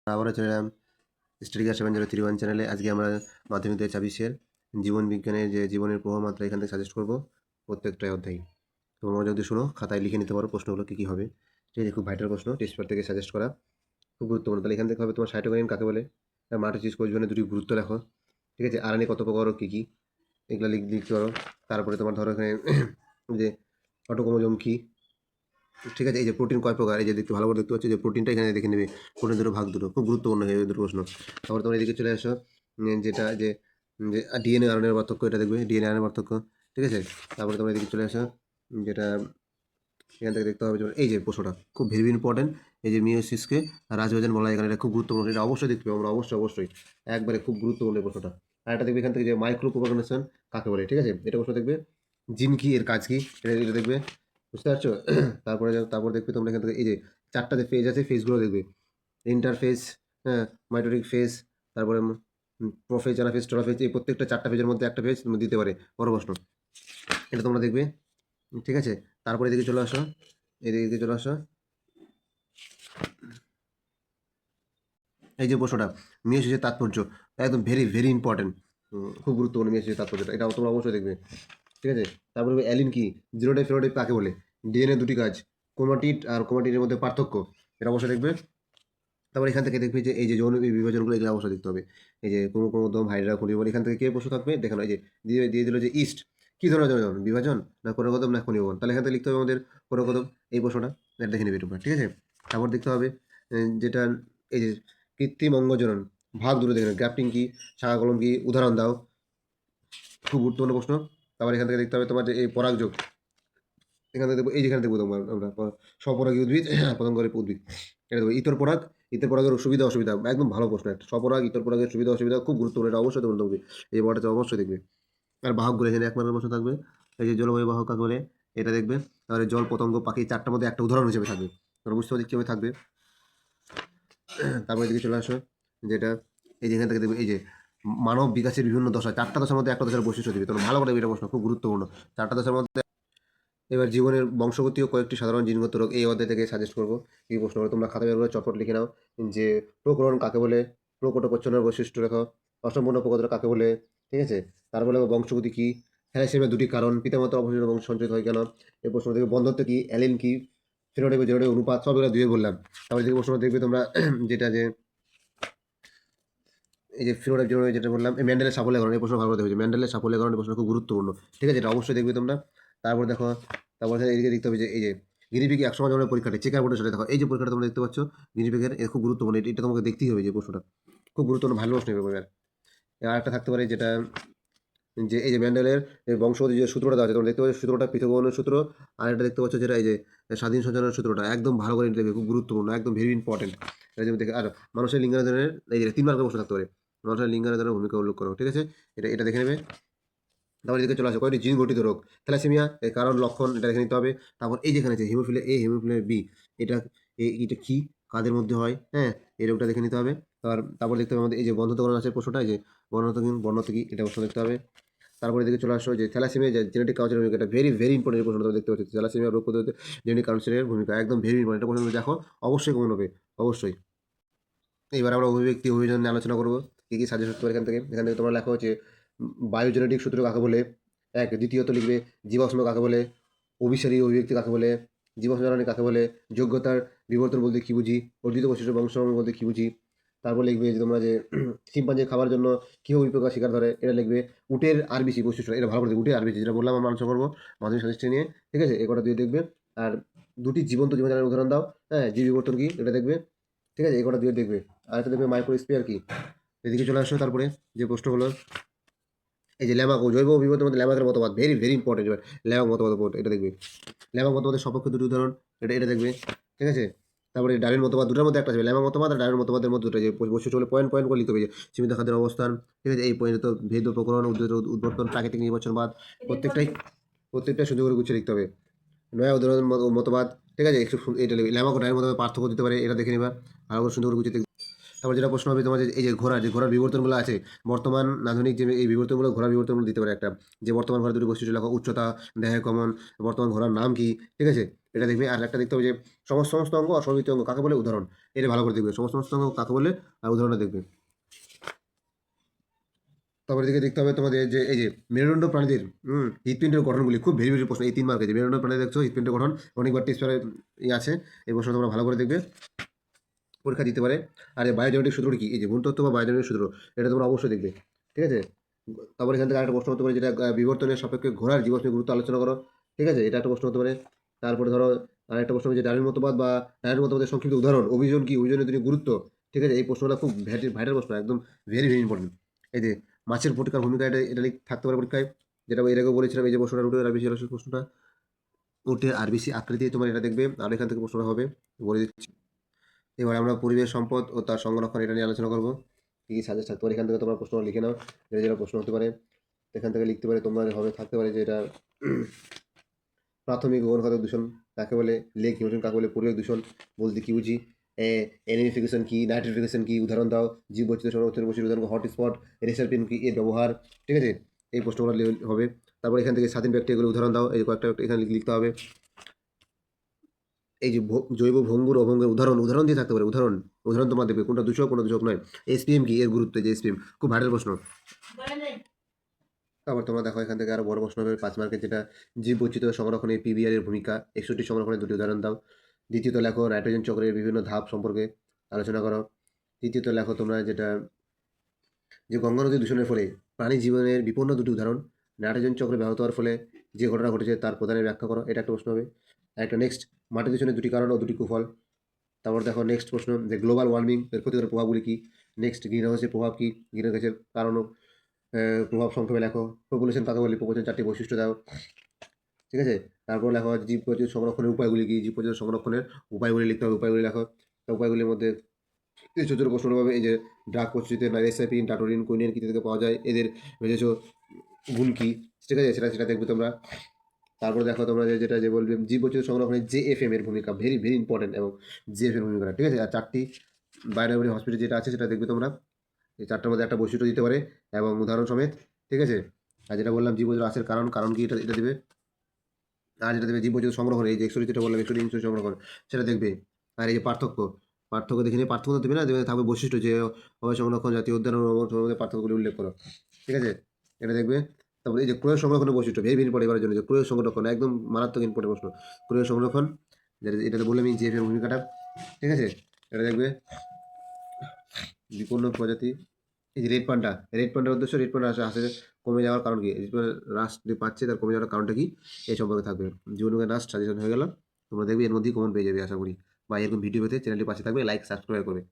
আবারও চলে এলাম স্টাডিগার 7031 চ্যানেলে। আজকে আমরা মাধ্যমিক 2024 জীবন বিজ্ঞানের যে জীবনের প্রভাব মাত্রা এখান থেকে সাজেস্ট করবো প্রত্যেকটাই অধ্যায়। তোমরা যদি শুনো খাতায় লিখে নিতে পারো প্রশ্নগুলো কী কী হবে। ঠিক আছে, খুব ভাইটাল প্রশ্ন, টেস্ট পেপার থেকে সাজেস্ট করা, খুব গুরুত্বপূর্ণ। তাহলে এখান থেকে হবে তোমার সাইটোকাইন কাকে বলে, মাইটোসিস কোষবিভাজনের দুটি গুরুত্ব লেখো। ঠিক আছে, আরএনএ কত প্রকার ও কী কী, এগুলো লিখতে পারো। তারপরে তোমার ধরো এখানে যে অটোক্রোমোজোম কী। ঠিক আছে, এই যে প্রোটিন কয় প্রকার, এই যে দেখতে ভালো করে দেখতে পাচ্ছ যে প্রোটিনটা এখানে দেখে নেবে, প্রোটিন দুটো ভাগ দুটো, খুব গুরুত্বপূর্ণ হয়ে দুটো প্রশ্ন। তারপর তোমরা এদিকে চলে আসো, যেটা যে ডিএনএ আরএনএর পার্থক্য, এটা দেখবে ডিএনএ আরএনএর পার্থক্য। ঠিক আছে, তারপরে তোমরা এদিকে চলে আসো, যেটা এখান থেকে দেখতে হবে এই যে প্রশ্নটা খুব ভেরি ইম্পর্টেন্ট, এই যে মিওসিসকে রাজবিভাজন বলা হয় এখানে, এটা খুব গুরুত্বপূর্ণ, এটা অবশ্যই দেখতে হবে আমরা, অবশ্যই একবারে খুব গুরুত্বপূর্ণ এই প্রশ্নটা। আর এটা দেখবে এখান থেকে যে মাইক্রো প্রোপাগেশন কাকে বলে। ঠিক আছে, এটা প্রশ্ন দেখবে, জিন কি, এর কাজ কি, এটা দেখবে, বুঝতে পারছো? তারপর দেখবে তোমরা এখান থেকে এই যে চারটা যে ফেজ আছে, ফেজগুলো দেখবে, ইন্টারফেজ, হ্যাঁ, মাইটোটিক ফেজ, তারপরে প্রোফেজ, অ্যানাফেজ, টেলোফেজ, এই প্রত্যেকটা চারটা ফেজের মধ্যে একটা ফেজ তুমি দিতে পারে বড় প্রশ্ন, এটা তোমরা দেখবে। ঠিক আছে, তারপরে এদিকে চলে আসো, এদিকে চলে আসো, এই যে প্রশ্নটা মিয়োসিসের তাৎপর্য, একদম ভেরি ইম্পর্টেন্ট, খুব গুরুত্বপূর্ণ মিয়োসিসের তাৎপর্যটা, এটা তোমরা অবশ্যই দেখবে। ঠিক আছে, তারপরে অ্যালিন কি, জিরোটাইপ ফেরোটাইপ কাকে বলে, ডিএনএ দুটি কাজ, ক্রোমাটিড আর ক্রোমাটিডের মধ্যে পার্থক্য, এটা অবশ্যই দেখবে। তারপর এখান থেকে দেখবে যে এই যে যৌন বিভাজনগুলো, এগুলো অবশ্যই দেখতে হবে। এই যে ক্রোমোক্রোমোসোম, হাইড্রা, খনিবল, এখান থেকে কে প্রশ্ন থাকবে দেখানো, এই যে দিয়ে দিল যে ইস্ট, কি ধরনের যৌন বিভাজন, না ক্রোমোসোম না খনিবল, তাহলে এখান থেকে লিখতে হবে আমাদের ক্রোমোসোম, এই প্রশ্নটা এটা দেখে নেবে তোমরা। ঠিক আছে, তারপর দেখতে হবে যেটা এই যে কৃত্রিম অঙ্গজনন ভাগ দুটো দেখে, গ্রাফটিং কি, শাখা কলম কি, উদাহরণ দাও, খুব গুরুত্বপূর্ণ প্রশ্ন। তারপর এখান থেকে দেখতে হবে তোমার যে এই পরাগযোগ, এখান থেকে দেখবো, এই যেখানে দেখবো তোমার আমরা স্বপরাগী উদ্ভিদ, পতঙ্গের উদ্ভিদ, এটা দেখবো ইতর পরাগ, ইতর পরাগের সুবিধা অসুবিধা, একদম ভালো প্রশ্ন একটা, স্বপরাগ ইতর পরাগের সুবিধা অসুবিধা খুব গুরুত্বপূর্ণ, এটা অবশ্যই তোমরা দেখবে, এই বড়টা অবশ্যই দেখবে। আর বাহকগুলো এখানে এক মার্কের প্রশ্ন থাকবে, এই যে জলবায়ু বাহক কাকে বলে, এটা দেখবে। তারপরে জল, পতঙ্গ, পাখি, চারটার মধ্যে একটা উদাহরণ হিসেবে থাকবে, তোমরা বুঝতে পারছি কীভাবে থাকবে। তারপরে এদিকে চলে আসো, যেটা এই যে এখান থেকে দেখবে এই যে মানব বিকাশের বিভিন্ন দশা, চারটা দশার মধ্যে একটা দশার বৈশিষ্ট্য দিবে, তোমরা ভালো করে এটা প্রশ্ন খুব গুরুত্বপূর্ণ, চারটা দশার মধ্যে। এবার জীবনের বংশগতি ও কয়েকটি সাধারণ জিনগত রোগ, এই অধ্যায় থেকে সাজেস্ট করবো এই প্রশ্নগুলো, তোমরা খাতা বের করে চটপট লিখে নাও। যে প্রকরণ কাকে বলে, প্রকটপচ্ছনের বৈশিষ্ট্য রেখো, অসম্পূর্ণ প্রকটরা কাকে বলে। ঠিক আছে, তারপরে বংশগতি কি, থ্যালাসেমিয়ার দুটি কারণ, পিতামাতার অপসৃত বংশ সঞ্চিত হয় কেন, এই প্রশ্ন থেকে বন্ধত্ব কি, অ্যালিন কি, ফেনোটাইপ জেনোটাইপ অনুপাত, সব এগুলো দুয়ে বললাম। তারপরে যে প্রশ্ন দেখবে তোমরা যেটা যে এই যে ফিনোটাইপ জেনোটাইপ যেটা বললাম, এই ম্যান্ডেলের সাফল্যের কারণে, এই প্রশ্ন ভালো করে দেখবে, ম্যান্ডেলের সাফল্যের কারণে প্রশ্ন খুব গুরুত্বপূর্ণ। ঠিক আছে, এটা অবশ্যই দেখবে তোমরা। তারপর দেখো, তারপর এদিকে দেখতে হবে যে এই যে গিনিপিগ একসময় যেমন পরীক্ষাটা চেকার বোর্ডের সাথে দেখো, এই যে পরীক্ষাটা তোমরা দেখতে পাচ্ছ গিনিপিগের, খুব গুরুত্বপূর্ণ, এটা তোমাকে দেখতেই হবে, যে প্রশ্নটা খুব গুরুত্বপূর্ণ, ভালো প্রশ্ন হবে। আর একটা থাকতে পারে যেটা যে এই যে ম্যান্ডেলের এই বংশগতি যে সূত্রটা দেওয়া আছে, তোমরা দেখতে পাচ্ছ সূত্রটা, পৃথকীকরণের সূত্র। আর এটা দেখতে পাচ্ছ যেটা এই যে স্বাধীন সঞ্চালনের সূত্রটা, একদম ভালো করে দেখবে, খুব গুরুত্বপূর্ণ, একদম ভেরি ইম্পর্টেন্ট। এটা যদি দেখে, আর মানুষের লিঙ্গানুদানের এই যে 3 মার্কের প্রশ্ন থাকতে পারে, মানুষের লিঙ্গানুদানের ভূমিকা উল্লেখ করো। ঠিক আছে, এটা এটা দেখে নেবে। তারপর এদিকে চলে আসে কয়টি জিন গঠিত রোগ, থ্যালাসেমিয়া, এর কারণ লক্ষণ এটা দেখে নিতে হবে। তারপর এই যেখানে আছে হিমোফিলিয়া এ, হিমোফিলিয়া বি, এটা এটা কি, কাদের মধ্যে হয়, হ্যাঁ, এই রোগটা দেখে নিতে হবে। তারপর দেখতে হবে আমাদের এই যে বন্ধত্বকরণ আছে প্রশ্নটা, এই যে বর্ণত কি, এটা প্রশ্ন দেখতে হবে। তারপরে এদিকে চলে আসো যে থ্যালাসেমিয়া যে জেনেটিক কাউন্সিলের ভূমিকা, এটা ভেরি ইম্পর্টেন্ট প্রশ্ন, তোমরা দেখতে পাচ্ছ থ্যালাসেমিয়া রোগ প্রতিরোধে জেনেটিক কাউন্সিলের ভূমিকা, একদম ভেরি ইম্পর্টেন্ট, এটা প্রশ্ন দেখো, অবশ্যই কমন হবে, অবশ্যই। এবার আমরা অভিব্যক্তি অভিযোজন নিয়ে আলোচনা করবো, কী কী সাজেস্ট করতে পারে এখান থেকে তোমরা লেখা হচ্ছে বায়োজেনেটিক সূত্র কাকে বলে, এক, দ্বিতীয়ত লিখবে জীবাশ্ম কাকে বলে, অভিসারী অভিব্যক্তি কাকে বলে, জীবাশ্ম জ্বালানি কাকে বলে, যোগ্যতার বিবর্তন বলতে কী বুঝি, অর্জিত বৈশিষ্ট্য বংশধর্ম বলতে কী বুঝি। তারপর লিখবে যে তোমরা যে শিম্পাঞ্জি খাবার জন্য কীভাবে বিপাক শিকার ধরে, এটা লিখবে। উটের আরবিসি বৈশিষ্ট্য, এটা ভালো করে দেখবে, উটের আরবিসি যেটা বললাম আমরা আলোচনা করবো মাধ্যমিক সাজেস্টে নিয়ে। ঠিক আছে, এ কটা দিয়ে দেখবে। আর দুটি জীবন্ত জীবনের উদাহরণ দাও, হ্যাঁ, জীব বিবর্তন কি, এটা দেখবে। ঠিক আছে, এই কটা দিয়ে দেখবে। আর এটা দেখবে মাইক্রোস্ফিয়ার কি, এদিকে চলে আসো। তারপরে যে প্রশ্নগুলো এই যে ল্যামাক ও জৈব বিবর্তনের মধ্যে ল্যামাকের মতবাদ, ভেরি ইম্পর্টেন্ট, এবার ল্যামাক মতবাদ বোর্ড, এটা দেখবে। ল্যামাক মতবাদের সপক্ষে দুটি উদাহরণ, এটা এটা দেখবে। ঠিক আছে, তারপরে ডারউইন মতবাদ, দুটার মধ্যে একটা যাবে, ল্যামাক মতবাদ আর ডারউইন মতবাদের মধ্যে দুটো, যে বৈশিষ্ট্য হলে পয়েন্ট করে লিখতে হবে, যে সীমিত খাদ্যের অবস্থান। ঠিক আছে, এই পয়েন্ট তো ভেদ ও প্রকরণ, উদ্বর্তন, প্রাকৃতিক নির্বাচনবাদ, প্রত্যেকটাই সুযোগ করে গুছিয়ে লিখতে হবে। নয়া উদাহরণ মতবাদ। ঠিক আছে, একটু এটা ল্যামাক ও ডারউইন মতবাদ পার্থক্য দিতে পারে, এটা দেখে নিবা, ভালো করে সুন্দর করে গুছিয়ে তারপর যেটা প্রশ্ন হবে তোমার এই যে ঘোড়ার বিবর্তনগুলো আছে, বর্তমান আধুনিক যে এই বিবর্তনগুলো, ঘোড়ার বিবর্তনগুলো দিতে পারে একটা, যে বর্তমান ঘোড়া দুটি বৈশিষ্ট্য লেখো, উচ্চতা, দেহের গমন, বর্তমান ঘোড়ার নাম কি, ঠিক আছে, এটা দেখবে। আর একটা দেখতে হবে যে সমস্ত সমস্ত অঙ্গ অসমমিত অঙ্গ কাকে বলে, উদাহরণ, এটা ভালো করে দেখবে, সমস্ত সমস্ত অঙ্গ কাকে বলে আর উদাহরণটা দেখবে। তারপরে দিকে দেখতে হবে তোমাদের যে এই যে মেরুদণ্ড প্রাণীদের হৃৎপিণ্ডের গঠনগুলি, খুব ভেরি ভেরি প্রশ্ন, এই 3 মার্কের যে মেরুদণ্ড প্রাণী দেখছো হৃৎপিণ্ডের গঠন, অনেকবার টেস্ট পেপারে আছে, এই প্রশ্ন তোমরা ভালো করে দেখবে, পরীক্ষা দিতে পারে। আর এই বায়োজেনেটিক সূত্রটি কি, এই যে গুণতত্ত্ব বা বায়োজেনেটিক সূত্র, এটা তোমরা অবশ্যই দেখবে, ঠিক আছে। তারপরে এখান থেকে আরেকটা প্রশ্ন হতে পারে যেটা বিবর্তনের সাপেক্ষে ঘোড়ার জীবনের গুরুত্ব আলোচনা করো, ঠিক আছে, এটা একটা প্রশ্ন হতে পারে। তারপরে ধরো আরেকটা প্রশ্ন যে ডারউইন মতবাদ বা ডারউইন মতবাদের সংক্ষিপ্ত উদাহরণ, অভিযোজন কি, অভিযোজনের দুটি গুরুত্ব, ঠিক আছে, এই প্রশ্নটা খুব ভাইটাল প্রশ্ন, একদম ভেরি ভেরি ইম্পর্টেন্ট। এই যে মাছের প্রতিকার ভূমিকা, এটা থাকতে পারে পরীক্ষায়, যেটা এর আগেও বলেছিলাম, এই যে প্রশ্নটা উঠে আরবিসি প্রশ্নটা উঠে আরবিসি আকৃতি তোমার এটা দেখবে, আর এখান থেকে প্রশ্নটা হবে, বলে দিচ্ছি। এবার আমরা পরিবেশ সম্পদ ও তার সংরক্ষণ এটা নিয়ে আলোচনা করবো, কী কী সাজেস্ট থাকতে পারে, এখান থেকে তোমরা প্রশ্ন লিখে নাও, যেটা যেটা প্রশ্ন হতে পারে এখান থেকে লিখতে পারে, তোমার হবে থাকতে পারে যে এটা প্রাথমিক ও অনুঘাতক দূষণ কাকে বলে, লেক ইমোশন কাকে বলে, পরিবেশ দূষণ বলতে কি বুঝি, এনিফিকেশন কি, নাইট্রিফিকেশন কি, উদাহরণ দাও, জীব বৈচিত্র্য সংরক্ষণের বৈশিষ্ট্য উদাহরণ, হটস্পট, রেসারপিন কি, এর ব্যবহার, ঠিক আছে, এই প্রশ্নগুলো হবে। তারপর এখান থেকে স্বাধীন ব্যক্তিগুলো উদাহরণ দাও, এই কয়েকটা এখানে লিখতে হবে। এই যে জৈব ভঙ্গুর অভঙ্গের উদাহরণ, উদাহরণ দিয়ে থাকতে পারে, উদাহরণ, উদাহরণ তোমরা দেখবে কোনটা দূষক কোনটা দূষক নয়। এসপিএম কি, এর গুরুত্ব, যে এসপিএম খুব ভাইরাল প্রশ্ন। তারপর তোমরা দেখো এখান থেকে আরো বড় প্রশ্ন হবে 5 মার্কের, যেটা জীব বৈচিত্র্য সংরক্ষণে পিবিআর এর ভূমিকা, 61 সংরক্ষণের দুটি উদাহরণ দাও। দ্বিতীয়ত লেখো নাইট্রোজেন চক্রের বিভিন্ন ধাপ সম্পর্কে আলোচনা করো। তৃতীয়ত লেখো তোমরা যেটা যে গঙ্গা নদী দূষণের ফলে প্রাণী জীবনের বিপন্ন দুটি উদাহরণ, নাইট্রোজেন চক্রে ব্যাহত হওয়ার ফলে যে ঘটনা ঘটেছে তার প্রধানের ব্যাখ্যা করো, এটা একটা প্রশ্ন হবে। আর একটা নেক্সট, মাটি দূষণের দুটি কারণ ও দুটি কুফল। তারপর দেখো নেক্সট প্রশ্ন যে গ্লোবাল ওয়ার্মিং এর ক্ষতিকর প্রভাবগুলি কি, নেক্সট গ্রিন হাউসের প্রভাব কি, গ্রিন হাউসের কারণ ও প্রভাব সংক্ষেপে লেখো। পপুলেশন কাকে বলে, পপুলেশন 4টি বৈশিষ্ট্য দাও, ঠিক আছে। তারপর লেখো জীব বৈচিত্র্য সংরক্ষণের উপায়গুলি কি, জীব বৈচিত্র্য সংরক্ষণের উপায়গুলি লিখতে হবে, উপায়গুলি লেখো। তো উপায়গুলির মধ্যে এই ছোটো ছোটো প্রশ্ন পাবে, এই যে ড্রাগ প্রস্তুতিতে নাইরেসাইপিন, টাটোরিন, কুইনিন কী থেকে পাওয়া যায়, এদের ভেজেছো গুণ কি, ঠিক আছে, সেটা সেটা দেখবে তোমরা। তারপরে দেখো তোমরা যে যেটা যে বলবে জীব বৈচিত্র্য সংরক্ষণে জেএফএম এর ভূমিকা, ভেরি ভেরি ইম্পর্টেন্ট, এবং জিএফ এর ভূমিকা, ঠিক আছে। আর 4টি বায়োডাইভার্সিটি হসপিটাল যেটা আছে সেটা দেখবে তোমরা, এই 4টার মধ্যে একটা বৈশিষ্ট্য দিতে পারে এবং উদাহরণ সমেত, ঠিক আছে। আর যেটা বললাম জীব বৈচিত্র্য হ্রাসের কারণ, কারণ কি, এটা এটা দেবে। আর যেটা দেবে জীব বৈচিত্র্য সংরক্ষণ, এই যে 61 যেটা বললাম 61 সংরক্ষণ, সেটা দেখবে। আর এই যে পার্থক্য, পার্থক্য দেখে নিয়ে, পার্থক্য তো দেবে না, দেবে থাকবে বৈশিষ্ট্য, যে অভয় সংরক্ষণ, জাতীয় উদ্যান ও মধ্যে পার্থক্যগুলি উল্লেখ করো, ঠিক আছে, এটা দেখবে। তারপরে এই যে ক্রয় সংরক্ষণের বৈশিষ্ট্য, ভেরি ভেরি ইম্পর্টেন্ট এবারের জন্য, যে ক্রয় সংরক্ষণ একদম মারাত্মক ইম্পর্টেন্ট প্রশ্ন, ক্রয় সংরক্ষণ, যেটা এটাতে বললাম এই জিএফ এর ভূমিকাটা, ঠিক আছে, এটা দেখবে। বিপন্ন প্রজাতি, এই যে রেড পান্ডার উদ্দেশ্য, রেড পান্ডা আসে আসে কমে যাওয়ার কারণ কি, রেড পান্ডা হ্রাস যে পাচ্ছে তার কমে যাওয়ার কারণটা কি, এই সম্পর্কে থাকবে। জীবনকে নাশ সাজেশন হয়ে গেল, তোমরা দেখবে এর মধ্যেই কমন পেয়ে যাবে আশা করি। বা এরকম ভিডিও পেতে চ্যানেলটি পাশে থাকবে, লাইক সাবস্ক্রাইব করবে।